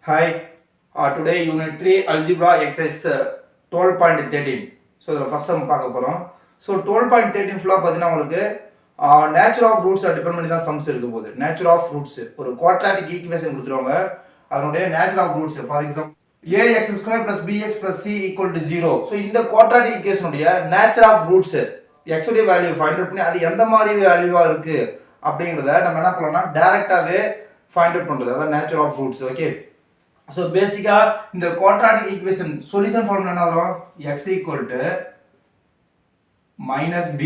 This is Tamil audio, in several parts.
Hi, today Unit 3 Algebra exercise 12.13. So, the first sum பார்க்க போறோம். So, 12.13 ஃபுல்லா பார்த்தீங்கன்னா உங்களுக்கு நேச்சர் ஆஃப் ரூட்ஸ் டிபெண்ட் பண்ணி தான் சம்ஸ் இருக்க போகுது. நேச்சர் ஆஃப் ரூட்ஸ் ஒரு குவாட்ராட்டிக் ஈக்குவேஷன் கொடுத்துருவாங்க. அதனுடைய nature of roots for example ax² + bx + c = 0. So இந்த குவாட்ராட்டிக் ஈக்குவேஷனுடைய நேச்சர் ஆஃப் ரூட்ஸ் x உடைய வேல்யூ ஃபைண்ட் அவுட் பண்ணி அது எந்த மாதிரி வேல்யூவா இருக்கு அப்படிங்கிறத நம்ம என்ன பண்ணலாம்னா டைரக்டாவே ஃபைண்ட் அவுட் பண்றது. அதான் nature of roots. Okay, so basically இந்த quadratic equation solution formula என்ன வரும் x equal to minus b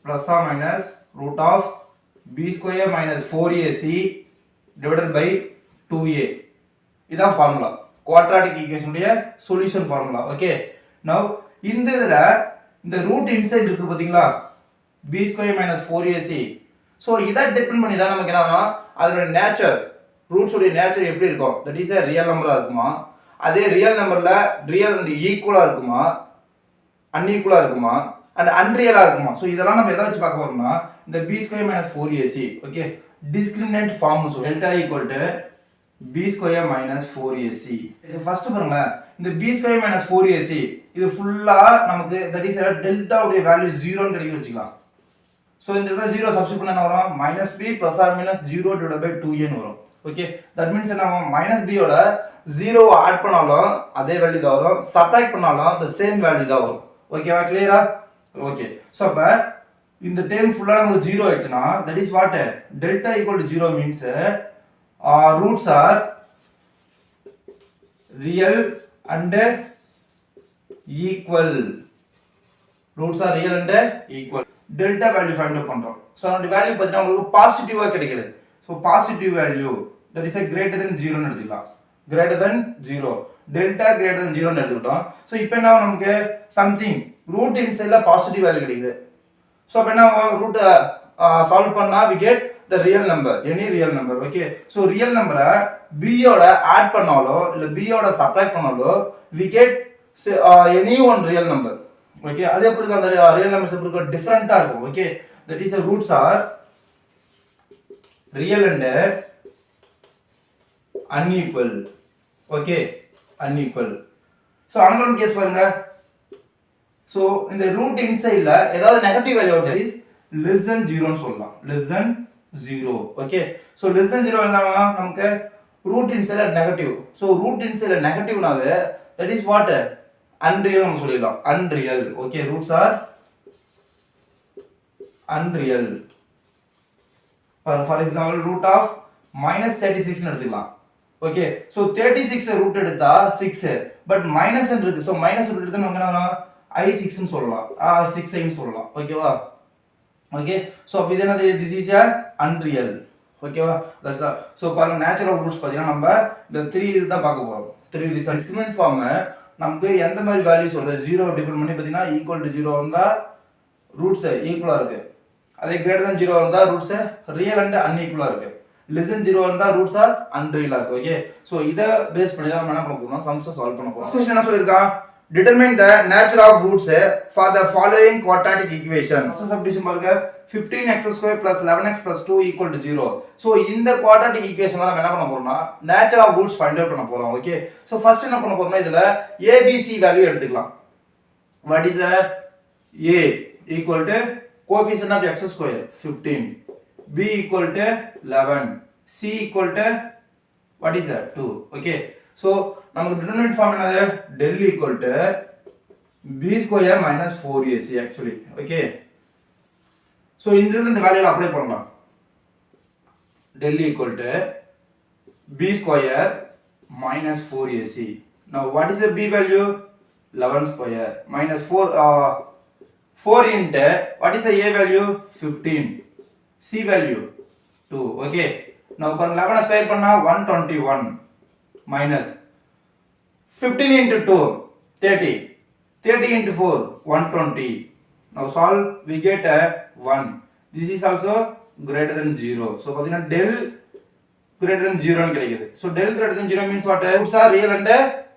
plus or minus root of b square minus 4ac divided by 2a. இதான் ஃபார்முலா quadratic equation உடைய solution formula. okay, now இந்த இதுல இந்த ரூட் இன்சைட் இருக்கு பாத்தீங்களா b square minus 4ac. so இத டிபெண்ட் பண்ணி தான் நமக்கு என்னன்னா அதோட நேச்சர் ரூட்ஸ் உடைய நேச்சர் எப்படி இருக்கும், தட் இஸ் a ரியல் நம்பரா இருக்குமா, அதே ரியல் நம்பர்ல ரியல் அண்ட் ஈக்குவலா இருக்குமா, அன்ஈக்குவலா இருக்குமா அண்ட் அன்ரியலா இருக்குமா. சோ இதெல்லாம் நம்ம எதை வச்சு பார்க்க போறோம்னா இந்த b² - 4ac. Okay, discriminant form சொல்லுங்க. Delta equal to b² - 4ac. இது ஃபர்ஸ்ட் பாருங்க, இந்த b² - 4ac இது ஃபுல்லா நமக்கு தட் இஸ் டெல்டா உடைய வேல்யூ 0 ன்னு கிடைக்க வச்சுக்கலாம். சோ இந்த இடத்துல 0 சப்ஸ்டிட்யூட் பண்ணா என்ன வரும் -b + or -0 divided by 2a ன்னு வரும். ஓகே, தட் மீன்ஸ் என்ன b ஓட 0 ஆட் பண்ணாலும் அதே வேல்யூ தான் வரும், சப்ட்ராக்ட் பண்ணாலும் the சேம் வேல்யூ தான் வரும். ஓகேவா, கிளியரா? ஓகே, சோ அப்ப இந்த டேர்ம் ஃபுல்லா நமக்கு 0 ஆயிடுச்சுனா that is what delta = 0 means roots are real and equal. roots are real and equal. Delta value find out பண்றோம். சோ அந்த வேல்யூ பார்த்தீங்கன்னா உங்களுக்கு பாசிட்டிவா கிடைக்குது. So positive value that is a greater than 0 ன்னு எடுத்துக்கலாம். greater than 0, delta greater than 0 ன்னு எடுத்துக்கிட்டோம். சோ இப்போ என்ன நமக்கு சம்திங் ரூட் இன்சைட்ல பாசிட்டிவ் வேல்யூ கிடைக்குது. சோ அப்ப என்ன ரூட் சால்வ் பண்ணா we get the real number, any real number. Okay, so real நம்பரை b ஓட ஆட் பண்ணாலோ இல்ல b ஓட சப்ட்ராக்ட் பண்ணாலோ we get any one real number. Okay, அது எப்படி இருக்கு, அந்த ரியல் நம்பர்ஸ் எப்படி இருக்கு, டிஃபரண்டா இருக்கும். Okay, that is the roots are real and unequal. Okay, unequal. So another case பாருங்க. சோ இந்த ரூட் இன்சைட்ல ஏதாவது நெகட்டிவ் வேல்யூ வருது இஸ் less than 0 ன்னு சொல்லலாம். less than 0. Okay, so less than 0 இருந்தா நமக்கு ரூட் இன்சைட்ல நெகட்டிவ். சோ ரூட் இன்சைட்ல நெகட்டிவ்னாவே that is what unreal நம்ம சொல்லிடலாம். unreal. Okay, roots are unreal. for example root of -36 ன்னு எடுத்துக்கலாம். ஓகே, சோ 36 ரூட் எடுத்தா 6, பட் மைனஸ் இருக்கு. சோ மைனஸ் ரூட் எடுத்தா நமக்கு என்ன வரும் i6 ன்னு சொல்லலாம், 6i ன்னு சொல்லலாம். ஓகேவா? ஓகே, சோ அப்ப இது என்னது, this is a unreal. ஓகேவா? That's all. சோ பாருங்க, நேச்சர் ஆஃப் ரூட்ஸ் பாத்தீங்கன்னா நம்ம இந்த 3 இதுதான் பார்க்க போறோம். 3 டிஸ்கிரிமினன்ட் ஃபார்ம் நமக்கு எந்த மாதிரி வேல்யூஸ் வருது 0 டிபெண்ட் பண்ணி பாத்தீங்கன்னா ஈக்குவல் டு 0 வந்தா ரூட்ஸ் ஈக்குவலா இருக்கு, அதே கிரேட்டர் than 0 வந்தா ரூட்ஸ் ரியல் அண்ட் அன்ஈக்குவலா இருக்கு, less than 0 வந்தா ரூட்ஸ் ஆர் அன்ரியலா இருக்கு. ஓகே, சோ இத பேஸ் பண்ணி தான் நம்ம என்ன பண்ண போறோம், சம்ஸ் சால்வ் பண்ண போறோம். क्वेश्चन என்ன சொல்லிருக்கா, determine the nature of roots for the following quadratic equations. Subdivision பாருங்க, 15x² + 11x + 2 = 0. சோ இந்த quadratic equation நம்ம என்ன பண்ண போறோம்னா nature of roots find out பண்ண போறோம். ஓகே, சோ ஃபர்ஸ்ட் என்ன பண்ண போறோம்னா இதுல abc வேல்யூ எடுத்துக்கலாம். what is a equal to coefficient of x² 15, b equal to 11, c equal to what is that 2. okay, so நமக்கு டிட்டர்மினன்ட் ஃபார்ம் என்னது, del equal to b² - 4ac actually. okay, so இந்த வேல்யூல அப்ளை பண்ணலாம். del equal to b² - 4ac. now what is the b value, 11² minus 4 into what is the a value, 15, c value 2. okay, now for 11 square பண்ணா 121 minus 15 into 2 30, 30 into 4 120. now solve, we get a 1. this is also greater than 0. so பாத்தீங்கன்னா del greater than 0 ன்னு கிடைக்குது. so del greater than 0 means what, roots are real and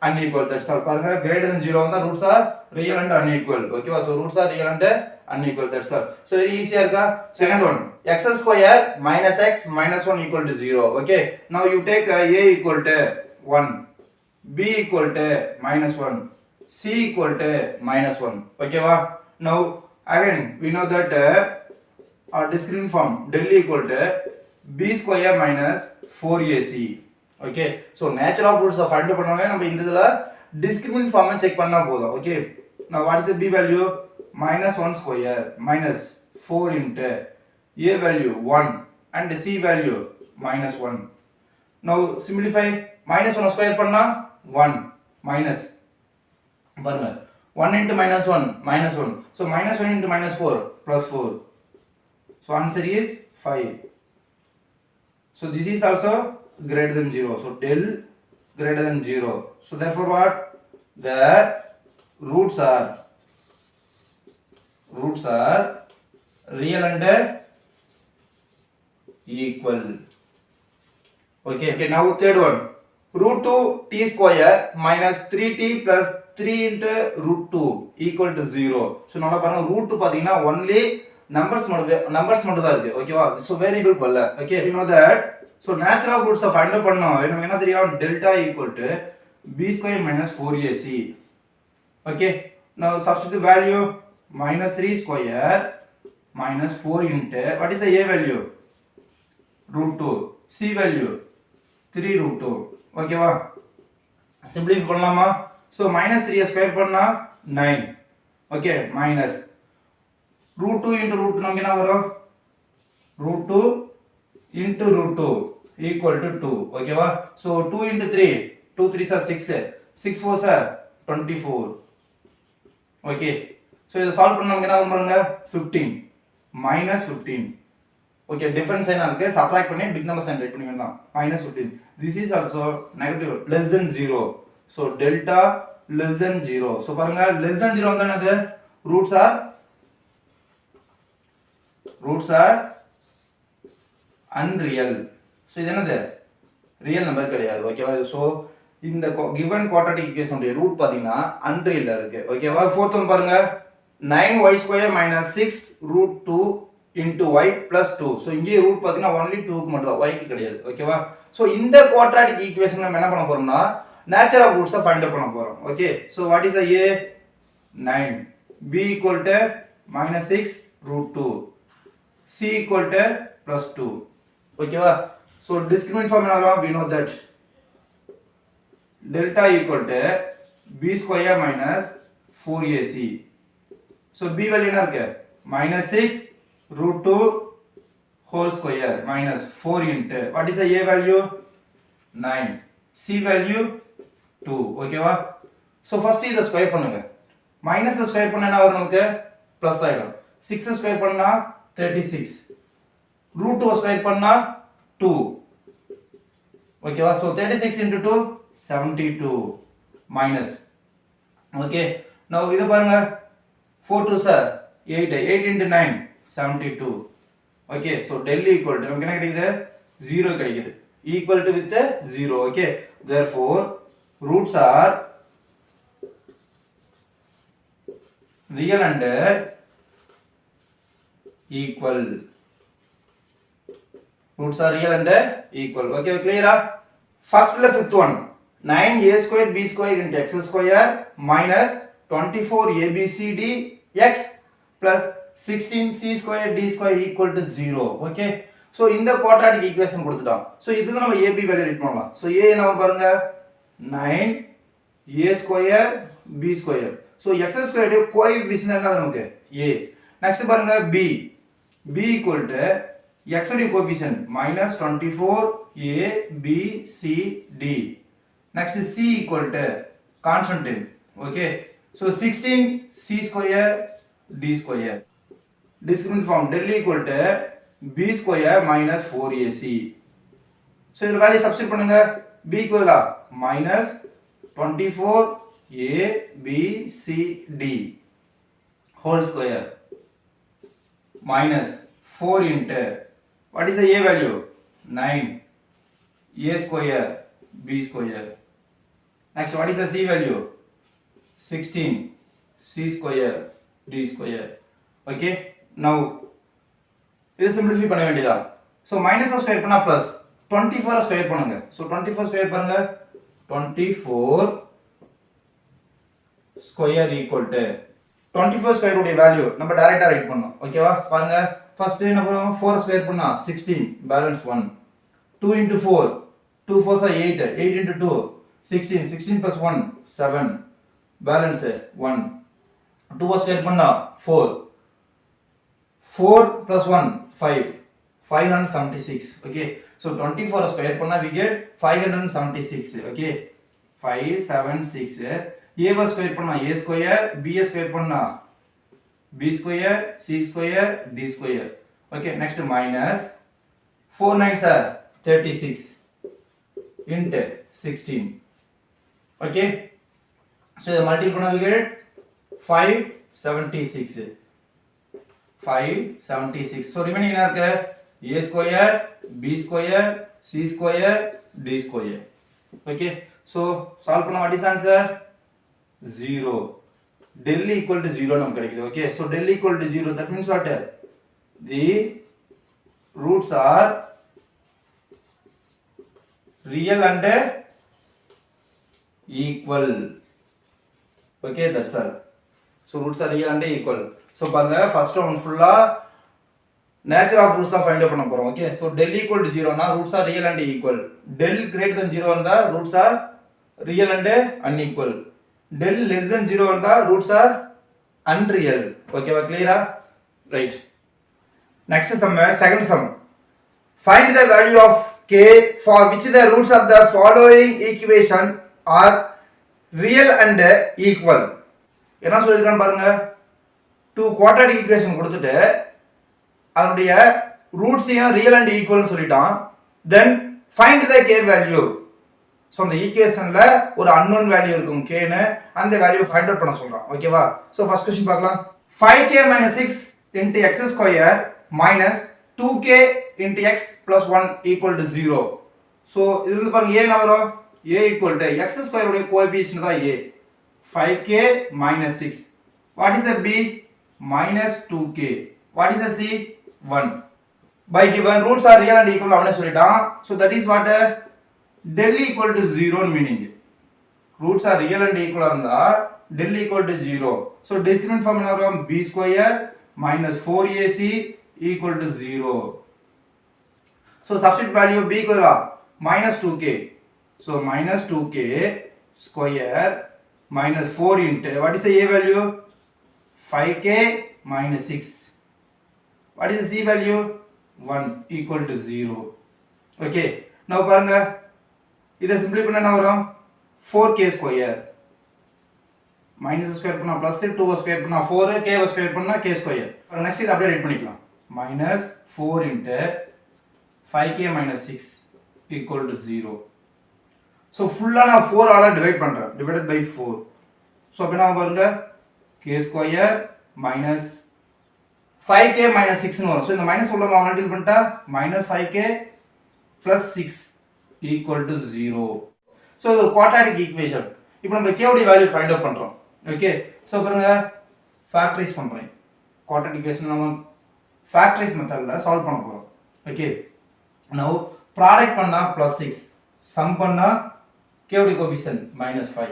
unequal. that's all. பாருங்க, greater than 0 வந்தா roots are real and unequal. okay, so roots are real and unequal. that's all. so very easy இருக்கா. second one, x² - x - 1 = 0. okay, now you take a equal to 1, b equal to minus 1, c equal to minus 1. Okay va? Now again we know that our discrete form del equal to b square minus 4ac. Okay, so nature of roots find பண்ணவே நம்ம இந்த இதுல discrete form check பண்ணா போதும். Okay, now what is the b value? Minus 1 square minus 4 into a value 1 and c value minus 1. Now simplify. minus 1 square பண்ணா 1 minus பாருங்க 1 into minus 1 minus 1, so minus 1 into minus 4 plus 4, so answer is 5. So this is also greater than 0, so del greater than 0, so therefore what? The roots are real and equal. Okay, now third one, root 2 t square minus 3t plus 3 into root 2 equal to 0. So now பாருங்க root 2 பாத்தீங்கன்னா only numbers மட்டும் தான் இருக்கு. ஓகேவா? So variable பல்ல. Okay, you know that. So natural of roots find out பண்ணோம். நமக்கு என்ன தெரியும்? delta equal to b square minus 4ac. Okay, now substitute value minus 3 square minus 4 into what is the a value? root 2, c value 3 root 2. ஓகேவா? சிம்பிளிஃபை பண்ணலாமா? so minus 3 ஸ்கொயர் பண்ணா 9. Okay, minus root 2 into root 2 நமக்கு என்ன வரும்? root 2 into root 2 equal to 2. ஓகேவா? so 2 into 3, 2 3s are 6, 6 4s are 24. Okay, so இத சால்வ் பண்ணா நமக்கு என்ன வரும் பாருங்க? 15 minus 15. ஓகே, டிஃபரன்ஸ் என்ன இருக்கு? சப்ட்ராக்ட் பண்ணி பிக் நம்பர் சைன் ரைட் பண்ணி வேண்டாம். minus 15. this is also negative less than 0, so delta less than 0. so பாருங்க less than 0 வந்து என்னது? roots are unreal. so இது என்னது? ரியல் நம்பர் கிடையாது. ஓகேவா? so இந்த given quadratic equation உடைய ரூட் பாத்தீங்கன்னா unreal இருக்கு. ஓகேவா? fourth one பாருங்க 9y square minus 6 root 2 into y plus 2. so இங்கே ரூட் பாத்தீங்கன்னா only 2 க்கு மட்டும் தான், y க்கு கிடையாது. ஓகேவா? so இந்த quadratic equation நம்ம என்ன பண்ண போறோம்னா natural of roots find out பண்ண போறோம். Okay, so what is the a? 9, b equal to minus 6 root 2, c equal to plus 2. ஓகேவா? so discriminant form என்ன வரும்? we know that delta equal to b square minus 4ac. so b value என்ன இருக்கு? minus 6 root 2 whole square minus 4 into what is the a value? 9, c value 2. ஓகேவா? so first இத ஸ்கொயர் பண்ணுங்க. minus ஸ்கொயர் பண்ணா என்ன வரும் நமக்கு? பிளஸ் ஆயிடும். 6 ஸ்கொயர் பண்ணா 36, root 2 ஸ்கொயர் பண்ணா 2. ஓகேவா? so 36 into 2 72 minus. okay, now இத பாருங்க 4 2s are 8, 8 into 9 72. okay, so del equal to நமக்கு என்ன கிடைக்குது? 0 கிடைக்குது. equal to with 0. okay, therefore roots are real and equal. roots are real and equal. okay, clear ah? first la fifth one 9a square b square into x square minus 24 abcd x plus 16c square d square equal to 0. okay, so இந்த quadratic equation கொடுத்துட்டான். so இதுக்கு நம்ம ab வேல்யூ ரைட் பண்ணலாம். so a என்ன வரும் பாருங்க? 9a square b square. so x square உடைய கோஎஃபிஷியன்ட் என்ன நமக்கு? a. next பாருங்க b equal to x உடைய coefficient minus 24a b c d. next c equal to constant. okay, so 16c square d square. discriminant form del equal to b square minus 4ac. so இதோட வேல்யூ சப்ஸ்டிட்யூட் பண்ணுங்க. b equal to minus 24a b c d whole square minus 4 into what is the a value? 9 a square b square. next what is the c value? 16 c square d square. okay, now இத சிம்பிளிஃபை பண்ண வேண்டியதா. so minus ஸ்கொயர் பண்ணா plus 24 ஸ்கொயர் பண்ணுங்க. so 24 ஸ்கொயர் பாருங்க 24 square equal to 24 square உடைய வேல்யூ நம்ம டைரக்டா ரைட் பண்ணோம் ஓகேவா பாருங்க ஃபர்ஸ்ட் என்ன பண்ணுவோம் 4 ஸ்கொயர் பண்ணா 16 balance 1 2 into 4 2 4s are 8 8 into 2 16 16 plus 1 7 balance 1 2 square பண்ணா 4 4 plus 1 5 576 okay so 24 square பண்ணா we get 576 okay 576 a was square பண்ணா a square b square பண்ணா b square c square d square okay next minus 4 9s are 36 into 16 okay so the multiply பண்ணா we get 576 576 so remaining என்ன இருக்கு a square b square c square d square okay so solve பண்ணா what is answer 0 del equal to 0 நமக்கு கிடைக்குது okay so del equal to 0 that means what the roots are real and equal okay that's all so roots are real and equal so பாருங்க first one full nature of roots தான் find out பண்ண போறோம் okay so del equal to 0 னா roots are real and equal del greater than 0 வந்தா roots are real and unequal del less than 0 வந்தா roots are unreal okay வா clear right next sum second sum find the value of k for which the roots of the following equation are real and equal என்ன சொல்லிருக்கான்னு பாருங்க two quadratic equation கொடுத்துட்டு அதனுடைய ரூட்ஸையும் ரியல் அண்ட் ஈக்குவல்னு சொல்லிட்டான் then find the k value so அந்த ஈக்குவேஷன்ல ஒரு unknown வேல்யூ இருக்கும் k ன்னு அந்த வேல்யூ ஃபைண்ட் அவுட் பண்ண சொல்றான் ஓகேவா சோ ஃபர்ஸ்ட் क्वेश्चन பார்க்கலாம் 5k - 6 into x square minus 2k into x plus 1 equal to 0 so இதுல இருந்து பாருங்க a என்ன வரும் a equal to x square உடைய கோஎஃபிஷியன்ட் தான் a 5k minus 6 what is a b minus 2k what is a c 1 by given roots are real and equal அவனே சொல்லிட்டான் so that is what del equal to 0 meaning roots are real and equal இருந்தா del equal to 0 so discriminant form என்ன வரும் b square minus 4ac equal to 0 so substitute value b equal to minus 2k so minus 2k square minus 4 into what is the a value 5k minus 6 what is the c value 1 equal to 0 okay now பாருங்க இத சிம்பிளை பண்ணா என்ன வரும் 4k square minus square பண்ணா plus 2 square பண்ணா 4 k square பண்ணா k square next இத அப்படியே ரைட் பண்ணிக்கலாம் minus 4 into 5k minus 6 equal to 0 so ஃபுல்லா நான் 4 ஆல டிவைட் பண்றேன் divided by 4 so அப்ப என்ன பாருங்க k square minus 5k minus 6 னு வரும் so இந்த மைனஸ் உள்ள மல்டிபிள் பண்ணிட்டா minus 5k plus 6 equal to 0 so இது quadratic equation இப்போ நம்ம k உடைய வேல்யூ ஃபைண்ட் அவுட் பண்றோம் ஓகே so பாருங்க ஃபேக்டரைஸ் பண்றேன் quadratic equation நம்ம ஃபேக்டரைஸ் மெத்தட்ல சால்வ் பண்ண போறோம் ஓகே now ப்ராடக்ட் பண்ணா +6 சம் பண்ணா k உடைய coefficient -5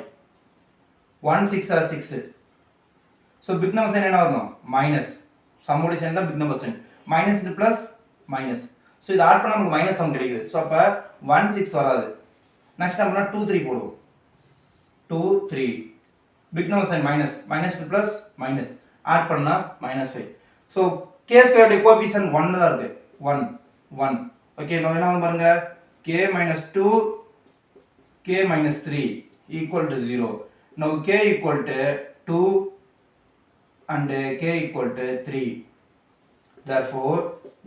1 6 are 6 so big number sign என்ன வரணும் மைனஸ் சம் உடைய சைன் தான் big number sign minus into plus minus so இது ஆட் பண்ணா நமக்கு மைனஸ் சம் கிடைக்குது so அப்ப 1 6 வராது நெக்ஸ்ட் நம்ம 2 3 போடுவோம் 2 3 big number sign minus minus to plus minus add பண்ணா -5 so k ஸ்கொயர் உடைய கோஎஃபிஷியன்ட் 1 தான் இருக்கு 1 1 ஓகே now என்ன ஆகும் பாருங்க k - 2 k - 3 equal to 0 now k equal to 2 and k equal to 3 therefore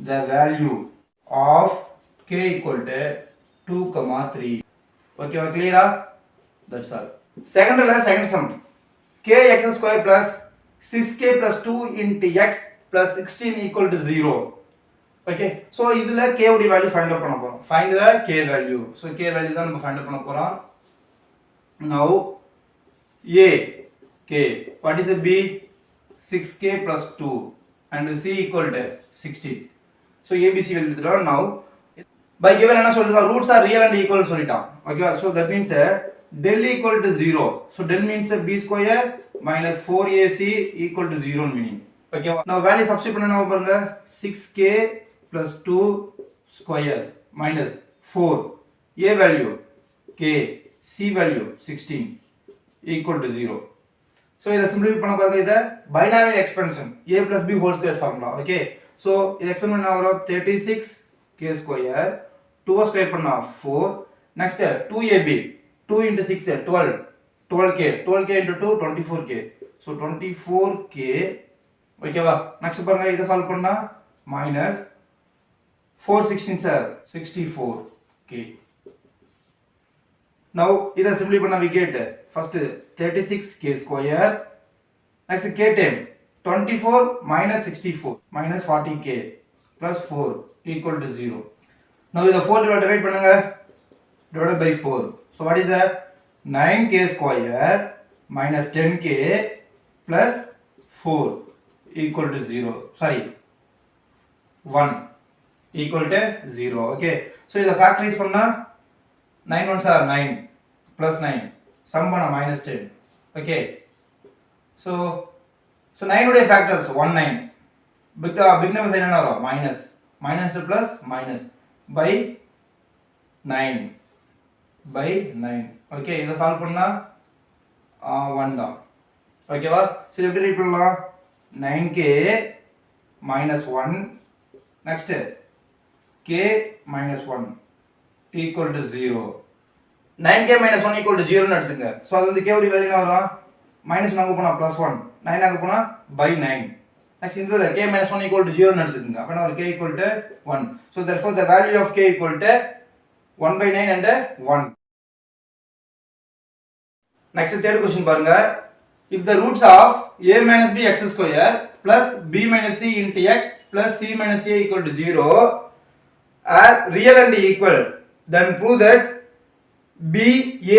the value of k equal to 2 3 okay clear that's all second sum k x square plus 6k plus 2 into x plus 16 equal to 0 okay so இதுல k உடைய வேல்யூ ஃபைண்ட் அவுட் பண்ண போறோம் find the k value so k value தான் நம்ம ஃபைண்ட் அவுட் பண்ண போறோம் now a k what is a b 6k plus 2 and c equal to 16 so abc value எடுத்துட்டோம் now by given என்ன சொல்லிருக்கோம் roots are real and equal சொல்லிட்டான் ஓகேவா so that means del equal to 0 so del means b square minus 4ac equal to 0 meaning ஓகேவா now value substitute பண்ணா பாருங்க 6k plus 2 square minus 4 a value k c value 16 equal to 0 so இத simplify பண்ண பாருங்க இத binomial expansion a plus b whole square formula okay so இத எக்ஸ்பேண்ட் பண்ணா வரும் 36 k square 2 square பண்ணா 4 next 2ab 2 into 6 12 12k into 2 24k so 24k ஓகேவா நெக்ஸ்ட் பாருங்க இத சால்வ் பண்ணா minus 4 16 sir 64k now இத சிம்பிளை பண்ணா we get first 36k square next k time 24 minus 64 minus 40k plus 4 equal to 0 now இத 4 divide பண்ணுங்க divided by 4 so what is that 9k square minus 10k plus 4 equal to 0 sorry 1 equal to 0 okay so இத factorize பண்ணா 9 ones are 9 plus 9 sum பண்ணா minus 10 okay so 9 உடைய factors 1 9 big number sign என்ன வரும் minus to plus minus by 9 by 9 okay இத சால்வ் பண்ணா 1 தான் ஓகேவா சோ இத எப்படி ரைட் பண்ணலாம் 9k minus 1 next k minus 1 equal to 0 9k minus 1 equal to 0 னு எடுத்துங்க சோ அது வந்து k உடைய வேல்யூ என்ன வரும் மைனஸ் நாங்க போனா plus 1 9 ஆக போனா by 9 next இந்த k minus 1 equal to 0 னு எடுத்துங்க அப்ப என்ன வரும் k equal to 1 so therefore the value of k equal to 1 by 9 and 1 next third question பாருங்க if the roots of a minus b x square plus b minus c into x plus c minus a equal to 0 are real and equal then prove that b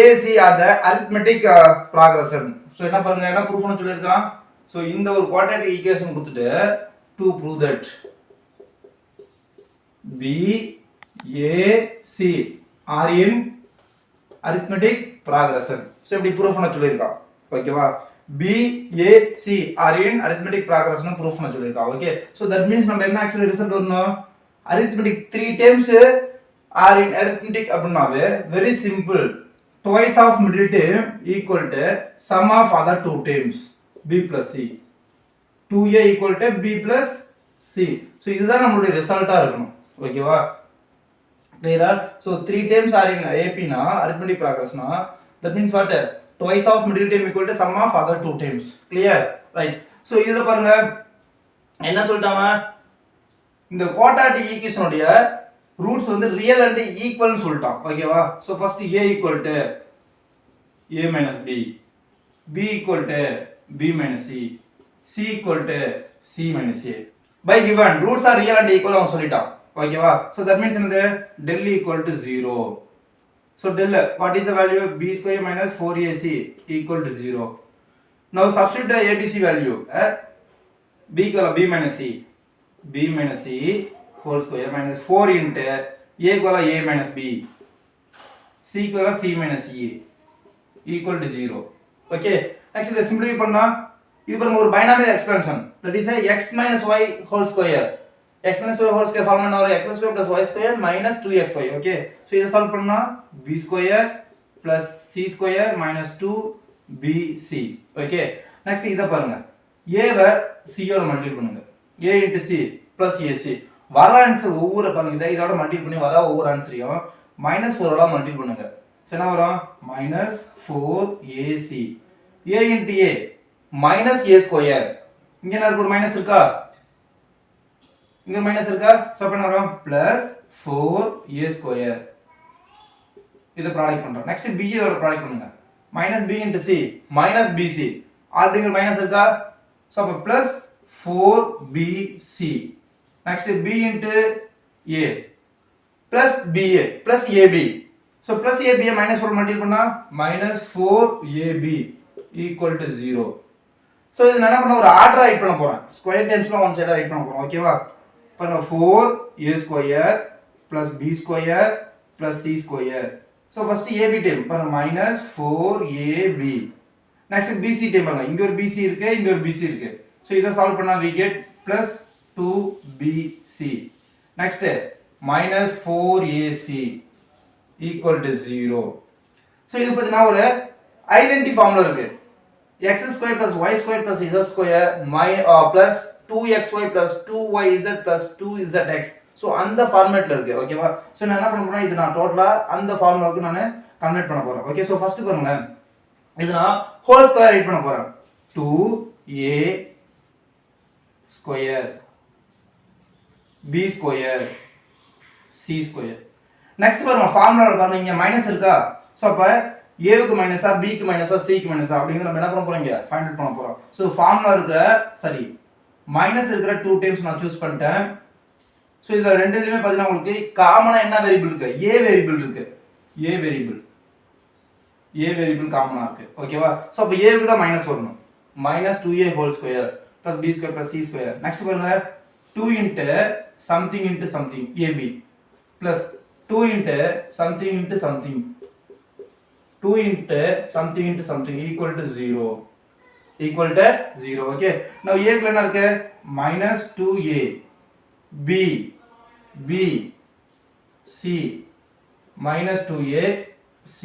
a c are the arithmetic progression so என்ன பாருங்க என்ன ப்ரூஃப் பண்ண சொல்லிருக்கான் so இந்த ஒரு quadratic equation கொடுத்துட்டு to prove that b a c are in arithmetic progression so இப்படி ப்ரூஃப் பண்ண சொல்லிருக்கான் ஓகேவா b a c are in arithmetic progression proof பண்ண சொல்லிருக்கான் ஓகே so that means நம்ம என்ன actually ரிசல்ட் வரணும் arithmetic 3 times are in arithmetic அப்படினாவே very simple twice of middle term equal to sum of other two terms b plus c 2a equal to b plus c so இதுதான் நம்மளுடைய ரிசல்ட்டா இருக்கணும் ஓகேவா clear so 3 terms are in ap na arithmetic progression na that means what twice of middle term equal to sum of other two terms clear right so இதுல பாருங்க என்ன சொல்லிட்டாங்க இந்த quadratic equation உடைய roots வந்து real and equal னு சொல்லிட்டான் ஓகேவா so first a equal to a minus b b equal to b minus c c equal to c minus a by given roots are real and equal அவன் சொல்லிட்டான் ஓகேவா so that means இந்த del equal to 0 so del what is the value of b square minus 4ac equal to 0 now substitute the abc value b equal to b minus c whole square minus 4 into a equal to a minus b c equal to c minus a equal to 0 okay next இத simplify பண்ணா இது பாருங்க ஒரு binomial expansion that is x minus y whole square x minus y whole square formula என்ன x square plus y square minus 2xy okay so இத சால்வ் பண்ணா b square plus c square minus 2bc okay next இத பாருங்க a வை c யோட மல்டிப்ளை பண்ணுங்க a into c plus ac வர ஆன்சர் ஒவ்வொரு பாருங்க இதோட மல்டிப்ளை பண்ணி வர ஒவ்வொரு ஆன்சரையும் -4 ஓட மல்டிப்ளை பண்ணுங்க சோ என்ன வரும் -4ac a into a minus a square இங்க என்ன இருக்கு ஒரு மைனஸ் இருக்கா இங்க மைனஸ் இருக்கா சோ அப்ப என்ன வரும் +4a square இத ப்ராடக்ட் பண்றோம் நெக்ஸ்ட் b இதோட ப்ராடக்ட் பண்ணுங்க -b into c minus bc already minus இருக்கா சோ அப்ப +4bc next b into a plus ba plus ab so plus ab -4 multiply பண்ணா -4ab equal to 0 so இது என்ன பண்ண ஒரு ஆர்டர் ரைட் பண்ண போறேன் ஸ்கொயர் டெர்ம்ஸ்ல ஒன் சைடா ரைட் பண்ண போறோம் ஓகேவா பாருங்க 4a square plus b square plus c square. So first ab term பாருங்க minus 4ab. Next bc term பாருங்க இங்க ஒரு bc இருக்கு இங்க ஒரு bc இருக்கு. So இத சால்வ் பண்ணா we get plus 2bc. Next minus 4ac equal to 0. So இது பார்த்தீங்கன்னா ஒரு ஐடென்டி ஃபார்முலா இருக்கு. x square plus y square plus z square plus 2xy plus 2yz plus 2zx. So அந்த ஃபார்மட்ல இருக்கு ஓகேவா. சோ நான் என்ன பண்ண போறேன் இது நான் டோட்டலா அந்த ஃபார்முலாவுக்கு நான் கன்வெர்ட் பண்ண போறேன். ஓகே சோ ஃபர்ஸ்ட் பாருங்க இது நான் ஹோல் ஸ்கொயர் ரைட் பண்ண போறேன். 2a square b square c square. Next பாருங்க ஃபார்முலால பாருங்க இங்க மைனஸ் இருக்கா. சோ அப்ப a க்கு மைனஸா b க்கு மைனஸா c க்கு மைனஸா அப்படிங்கற நம்ம என்ன பண்ண போறோம் இங்க ஃபைண்ட் அவுட் பண்ண போறோம். சோ ஃபார்முலா இருக்கிற சரி மைனஸ் இருக்கிற 2 டைம்ஸ் நான் சூஸ் பண்ணிட்டேன். சோ இதுல ரெண்டுலயுமே பாத்தீங்கன்னா உங்களுக்கு காமனா என்ன வேரியபிள் இருக்கு a வேரியபிள் இருக்கு. a வேரியபிள் காமனா இருக்கு ஓகேவா. சோ அப்ப a க்கு தான் மைனஸ் வரணும். -2a whole square plus b square plus c square. Next பாருங்க 2 into something into something ab plus 2 into something into something 2 into something into something equal to 0 okay. now a க்கு என்ன இருக்கு -2a b c -2a c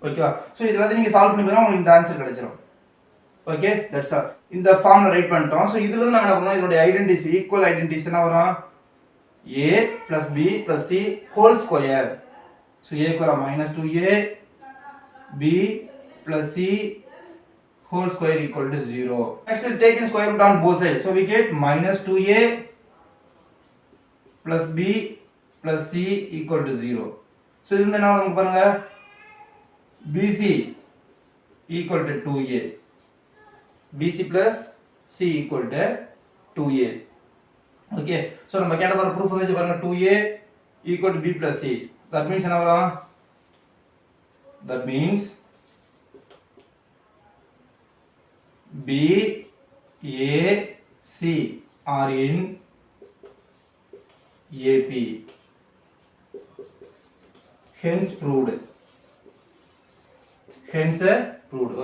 ஓகேவா. சோ இதெல்லாம் நீங்க சால்வ் பண்ணி பார்த்தா உங்களுக்கு இந்த ஆன்சர் கிடைச்சிரும். Okay that's all. இந்த ஃபார்ம்ல ரைட் பண்ணிட்டோம். சோ இதுல இருந்து நம்ம என்ன பண்ணோம் இதோட ஐடென்டிட்டி ஈக்குவல் ஐடென்டிட்டி என்ன வரும் a plus b plus c whole square. so a க்கு -2a b plus c whole square equal to 0. Next we'll take in square root on both sides. So we get -2a plus b plus c equal to 0. So this is now நமக்கு பாருங்க bc equal to 2a. bc plus c equal to 2a. Okay. So நம்ம கேட்ட பாருங்க proof வந்து பாருங்க 2a equal to b plus c. That means என்ன வரும் that means b a c are in ap hence proved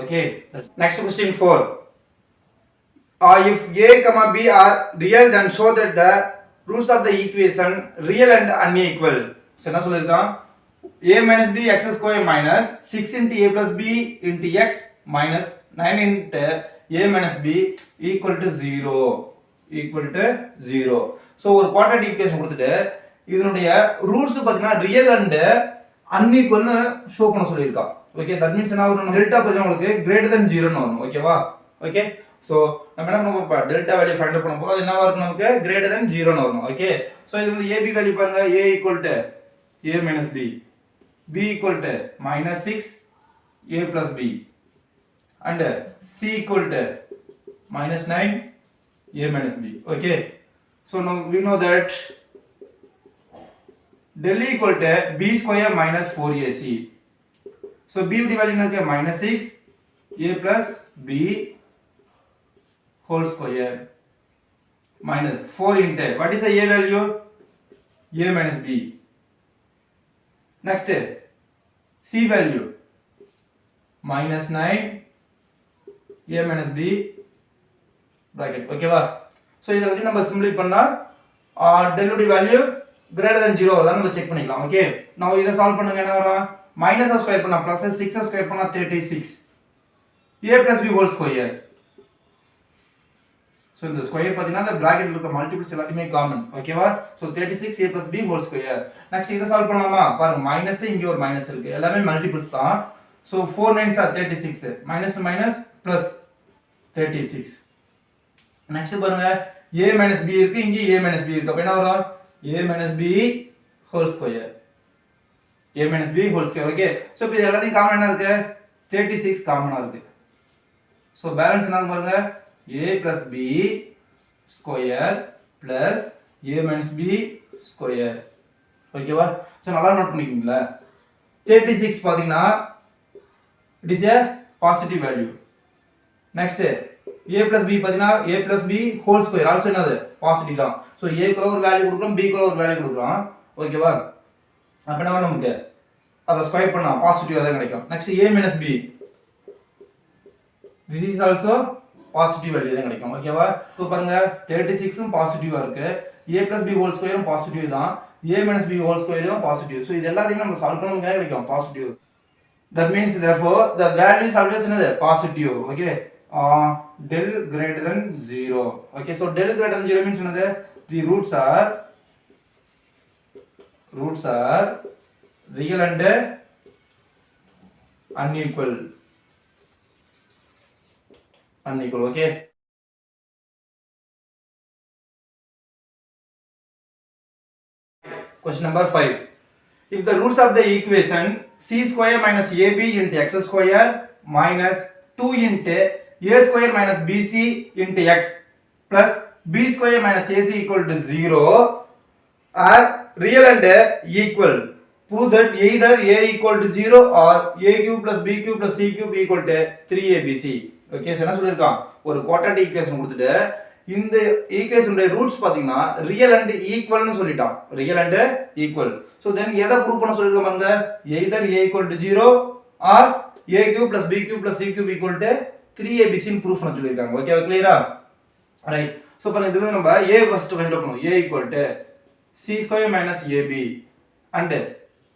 okay. Next question 4. If a comma b are real then show that the roots of the equation real and unequal. so என்ன சொல்லிருக்கான் a minus b x square minus 6 into a plus b into x minus 9 into a minus b equal to 0 so ஒரு குவாட்ரேட்டிக் ஈக்குவேஷன் கொடுத்துட்டு இதனுடைய ரூட்ஸ் பாத்தீங்கன்னா ரியல் அண்ட் அன்ஈக்குவல்னு ஷோ பண்ண சொல்லிருக்கான். ஓகே தட் மீன்ஸ் என்ன வரும் டெல்டா பாத்தீங்கன்னா உங்களுக்கு greater than 0 ன்னு வரும் ஓகேவா. ஓகே சோ நம்ம என்ன பண்ண போறோம் டெல்டா வேல்யூ ஃபைண்ட் அவுட் பண்ண போறோம். அது என்னவா இருக்கும் நமக்கு greater than 0 ன்னு வரும். ஓகே சோ இது வந்து ab வேல்யூ பாருங்க a equal to a minus b b equal to -6 a plus b and c equal to -9 a minus b. okay so now we know that del equal to b square minus 4ac. so b value என்ன இருக்கு -6 a plus b whole square minus 4 into what is the a value a minus b. next c value -9 a minus b bracket ஓகேவா. சோ இத வந்து நம்ம சிம்பிளிஃபை பண்ணா del உடைய வேல்யூ greater than 0 வருதா நம்ம செக் பண்ணிக்கலாம். ஓகே now இத சால்வ் பண்ணுங்க என்ன வரும் minus ஸ்கொயர் பண்ணா plus 6 ஸ்கொயர் பண்ணா 36 a plus b whole square. So இந்த ஸ்கொயர் பாத்தீங்கன்னா அந்த பிராக்கெட்ல இருக்க மல்டிபிள்ஸ் எல்லாத்தையுமே காமன் ஓகேவா. So 36 a plus b whole square. Next இத சால்வ் பண்ணலாமா பாருங்க மைனஸ் இங்க ஒரு மைனஸ் இருக்கு எல்லாமே மல்டிபிள்ஸ் தான். So 4 9s are 36 minus minus plus 36. Next பாருங்க a minus b இருக்கு இங்க a minus b இருக்கு அப்ப என்ன வரும் a minus b whole square okay. So இப்போ இது எல்லாத்தையும் காமன் என்ன இருக்கு 36 காமனா இருக்கு. சோ பேலன்ஸ் என்ன பாருங்க a plus b square plus a minus b square ஓகேவா. சோ நல்லா நோட் பண்ணிக்கீங்களா 36 பாத்தீங்கன்னா it is a positive value. next a plus b பாத்தீங்கன்னா a plus b whole square also என்னது பாசிட்டிவ் தான். சோ a க்கு ஒரு வேல்யூ கொடுக்கிறோம் b க்கு ஒரு வேல்யூ கொடுக்கிறோம் ஓகேவா? அப்ப என்ன நமக்கு அதை ஸ்கொயர் பண்ணா பாசிட்டிவா தான் கிடைக்கும். Next a minus b, this is also positive value தான் கிடைக்கும். ஓகேவா? இப்போ பாருங்க 36 ம் பாசிட்டிவா இருக்கு, a plus b whole square ம் பாசிட்டிவ் தான், a minus b whole square ம் பாசிட்டிவ். சோ இது எல்லாத்தையும் நம்ம சால்வ் பண்ணா என்ன கிடைக்கும்? Positive. That means therefore the value is always another positive. Okay, del greater than 0. Okay, so del greater than 0 means another the roots are real and unequal. Okay. Question number 5. If the roots of the equation c square minus ab into x square minus 2 into a square minus bc into x plus b square minus ac equal to 0 are real and equal, prove that either a equal to 0 or a cube plus b cube plus c cube equal to 3abc. Okay, so என்ன சொல்லிருக்கான்? ஒரு குவாட்ராட்டிக் ஈக்குவேஷன் கொடுத்துட்டு இந்த ஈக்குவேஷனுடைய ரூட்ஸ் பாத்தீங்கன்னா ரியல் அண்ட் ஈக்குவல்னு சொல்லிட்டான். Real and equal. சோ தென் எதை ப்ரூவ் பண்ண சொல்லிருக்காங்க பாருங்க, either a equal to 0 or a cube plus b cube plus c cube equal to 3abc ன்னு ப்ரூவ் பண்ண சொல்லிருக்காங்க. ஓகே, கிளியரா? ரைட். சோ பாருங்க இதுல நம்ம a ஃபர்ஸ்ட் ஃபைண்ட் அவுட் பண்ணுவோம். a equal to c square minus ab and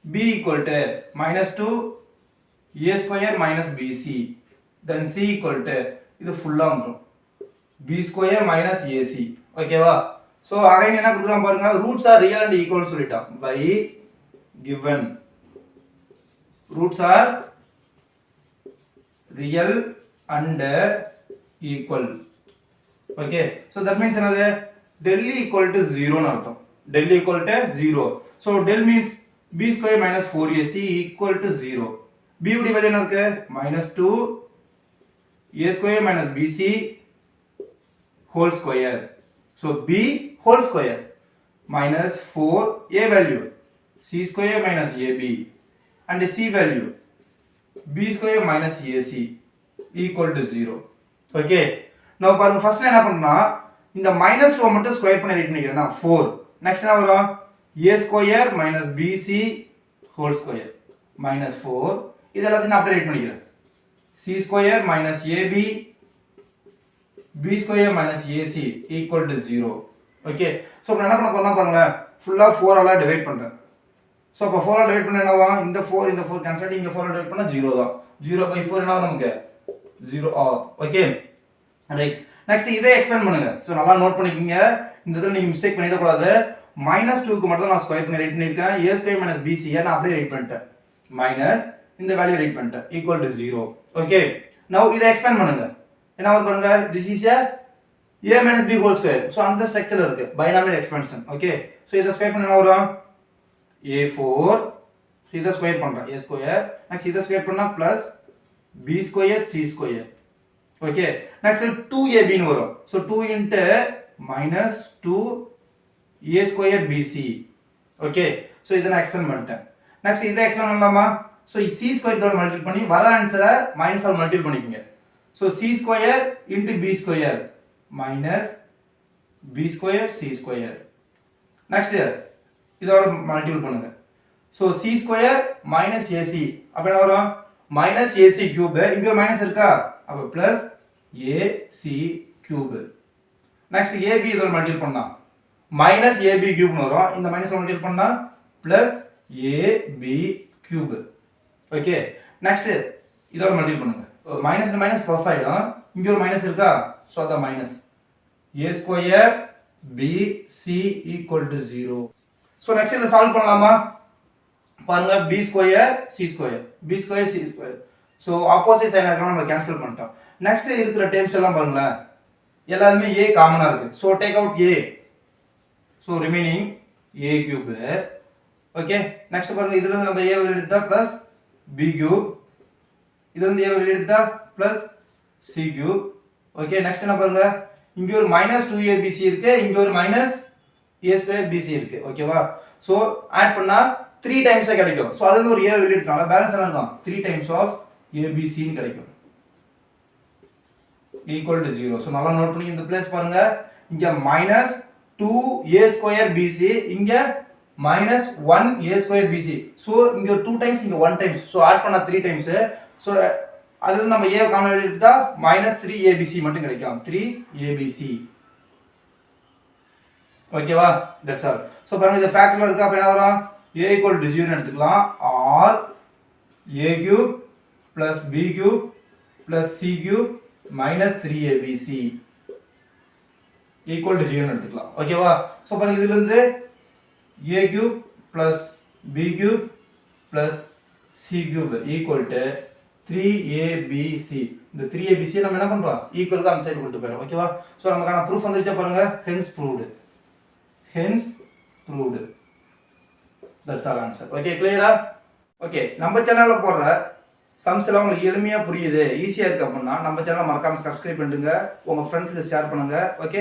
b equal to minus 2 a square minus bc, then c equal to இது ஃபுல்லா வந்துரும் b square minus ac. ஓகேவா? சோ அகைன் என்ன கொடுக்குறான் பாருங்க, roots are real and equal சொல்லிட்டான். by given roots are real and equal. Okay, so that means என்னது, del equal to 0 ன்னு அர்த்தம். del equal to 0. so del means b square minus 4ac equal to 0. b உடைய வேல்யூ என்ன இருக்கு? minus 2 a square minus bc whole square. so b whole square minus 4 a value c square minus ab and c value b square minus ac equal to 0. okay, now பாருங்க ஃபர்ஸ்ட் என்ன பண்ணா, இந்த minus 2 மட்டும் ஸ்கொயர் பண்ணி ரைட் பண்ணிக்கிறேனா 4. நெக்ஸ்ட் என்ன வரும்? a square minus bc whole square minus 4. இது எல்லாத்தையும் நான் அப்படியே ரைட் பண்ணிக்கிறேன். c square minus ab b square minus ac equal to 0. okay, so நான் என்ன பண்ண போறேன் பாருங்க, ஃபுல்லா 4 ஆல டிவைட் பண்றேன். சோ அப்ப 4 ஆல டிவைட் பண்ணா என்னவா, இந்த 4 கேன்சல் ஆகி இங்க 4 ஆல டிவைட் பண்ணா 0 தான். 0 by 4 என்ன நமக்கு 0 ஆகும். Okay, right. நெக்ஸ்ட் இதை எக்ஸ்பேண்ட் பண்ணுங்க. சோ நல்லா நோட் பண்ணிக்கங்க, இந்த இடத்துல நீங்க மிஸ்டேக் பண்ணிட கூடாது. -2 க்கு மட்டும் நான் ஸ்கொயர் பண்ணி ரைட் பண்ணிருக்கேன். a square minus bc நான் அப்படியே ரைட் பண்ணிட்டேன். மைனஸ் இந்த வேல்யூ ரைட் பண்ணிட்டேன் equal to 0. ஓகே, now இதை எக்ஸ்பேண்ட் பண்ணுங்க. என்ன வரும் பாருங்க, this is a minus b whole square. So அந்த ஸ்ட்ரக்சர்ல இருக்கு பைனாமியல் எக்ஸ்பான்ஷன். ஓகே, சோ இதை ஸ்கொயர் பண்ணா என்ன வரும்? a4. சோ இதை ஸ்கொயர் பண்றேன் a ஸ்கொயர். நெக்ஸ்ட் இதை ஸ்கொயர் பண்ணா plus b square c square. Okay, next 2ab ன்னு வரும். So 2 into minus 2 a square bc. Okay, so இத நான் எக்ஸ்பேண்ட் பண்ணிட்டேன். நெக்ஸ்ட் இத எக்ஸ்பேண்ட் பண்ணலாமா? சோ c ஸ்கொயர் தோட மல்டிப்ளை பண்ணி வர ஆன்சரை மைனஸ் ஆல் மல்டிப்ளை பண்ணிக்கங்க. So c square into b square minus b square c square. Next இதோட மல்டிப்ளை பண்ணுங்க. So c square minus ac அப்ப என்ன வரும்? Minus ac cube. இங்க ஒரு மைனஸ் இருக்கா? அப்ப plus ac cube. Next ab இதோட மல்டிப்ளை பண்ணா மைனஸ் ab கியூப்னு வரும். இந்த மைனஸ் மல்டிப்ளை பண்ணா plus ab cube. Okay, next இதோட மல்டிப்ளை பண்ணுங்க. மைனஸ் மைனஸ் பிளஸ் ஆயிடும். இங்க ஒரு மைனஸ் இருக்கா? சோ அத minus a square bc equal to 0. So next இத சால்வ் பண்ணலாமா? பாருங்க b square c square b square c square. So opposite sign இருக்கறனால நம்ம கேன்சல் பண்ணிட்டோம். நெக்ஸ்ட் இருக்கிற டேர்ம்ஸ் எல்லாம் பாருங்க, எல்லாமே a காமனா இருக்கு. So take out a. So remaining a cube. Okay, next பாருங்க இதுல இருந்து நம்ம a வெளிய எடுத்தா பிளஸ் b கியூப். இதுல இருந்து a வெளிய எடுத்தா plus c cube. Okay, next என்ன பாருங்க, இங்க ஒரு மைனஸ் 2abc இருக்கு, இங்க ஒரு மைனஸ் a ஸ்கொயர் bc இருக்கு. ஓகேவா? சோ ஆட் பண்ணா 3 டைம்ஸ் கிடைக்கும். சோ அதுல ஒரு a வெளிய எடுத்தனால பேலன்ஸ் என்ன இருக்கும்? 3 டைம்ஸ் ஆஃப் abc ன்னு கிடைக்கும். equal to 0. சோ நல்லா நோட் பண்ணி இந்த பிளேஸ் பாருங்க, இங்க minus 2a square bc, இங்க minus 1 a square bc. So இங்க 2 டைம்ஸ் இங்க 1 டைம்ஸ். ஸோ ஆட் பண்ணா 3 டைம்ஸ். ஸோ அதுல நம்ம a காமன் எடுத்துட்டா minus 3abc மட்டும் கிடைக்கும். 3abc. ஓகேவா? That's all. ஸோ பாருங்க இது ஃபேக்டர்ல இருக்கு. அப்ப என்ன வரும்? a equal to 0 எடுத்துக்கலாம். or a cube plus b cube plus c cube minus 3abc equal to 0 எடுத்துக்கலாம். ஓகேவா? ஸோ பாருங்க இதுல இருந்து a cube plus b cube plus c cube equal to 3abc. இந்த 3abc நம்ம என்ன பண்றோம்? ஈக்குவலுக்கு அந்த சைடு கொண்டு போறோம். ஓகேவா? ஸோ நமக்கான ப்ரூஃப் வந்துருச்சா பாருங்க. hence proved. Hence proved. That's all answer. Okay, clear? Okay, நம்ம சேனல்ல போடுற சம்ஸ் எல்லாம் உங்களுக்கு எளிமையா புரியுது, ஈஸியா இருக்கு அப்படின்னா நம்ம சேனலை மறக்காம சப்ஸ்கிரைப் பண்ணுங்க, உங்க ஃப்ரெண்ட்ஸ்க்கு ஷேர் பண்ணுங்க. ஓகே.